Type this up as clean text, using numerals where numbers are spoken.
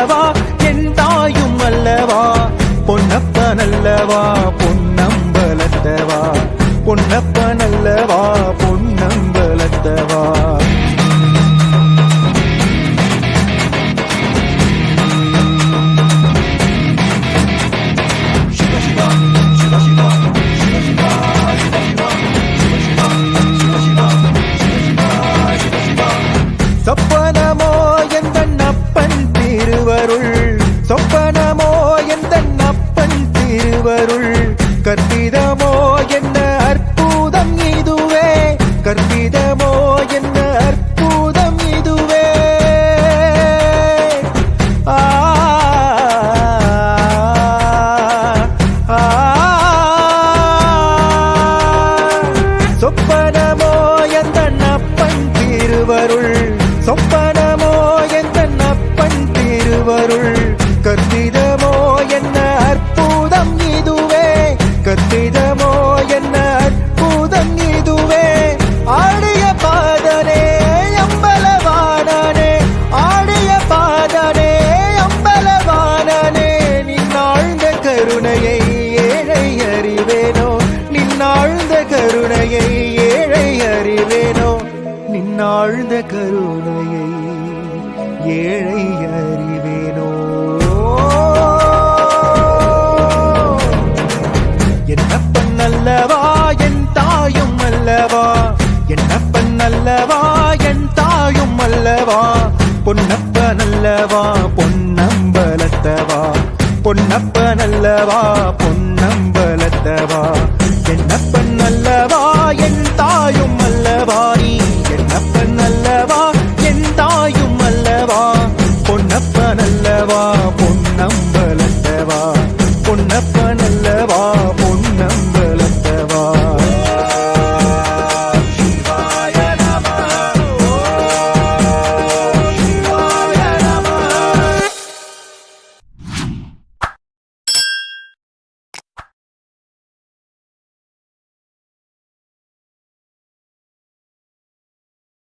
அல்லவா என் தாயும் அல்லவா பொன்னப்பன் அல்லவா பொன்னம்பலத்தவா பொன்னப்பன் அல்லவா பொன்னம்பலத்தவா சொப்பனமோ எந்தன் அப்பன் திருவருள் சொப்பனமோ எந்தன் அப்பன் திருவருள் கற்பிதமோ என்ன அற்புதம் இதுவே கற்பிதமோ என்ன அற்புதம் இதுவே ஆ சொப்பனமோ எந்தன் அப்பன் திருவருள் சொப்பனமோ எந்தன் அப்பன் திருவருள் கற்பிதமோ என்ன அற்புதம் இதுவே கற்பிதமோ என்ன அற்புதம் இதுவே ஆடிய பாதனே அம்பலவானனே ஆடிய பாதனே அம்பலவானனே நின்னாழ்ந்த கருணையை ஏழை அறிவேனோ நின்னாழ்ந்த கருணையை ஏழை அறிவேனோ நின்னாழ்ந்த கருணையை ஏழை அறிவேனோ என்னப்பன் அல்லவா என் தாயும் அல்லவா என்னப்பன் அல்லவா என் தாயும் அல்லவா பொன்னப்பன் அல்லவா பொன்னம்பலத்தவா பொன்னப்பன் அல்லவா பொன்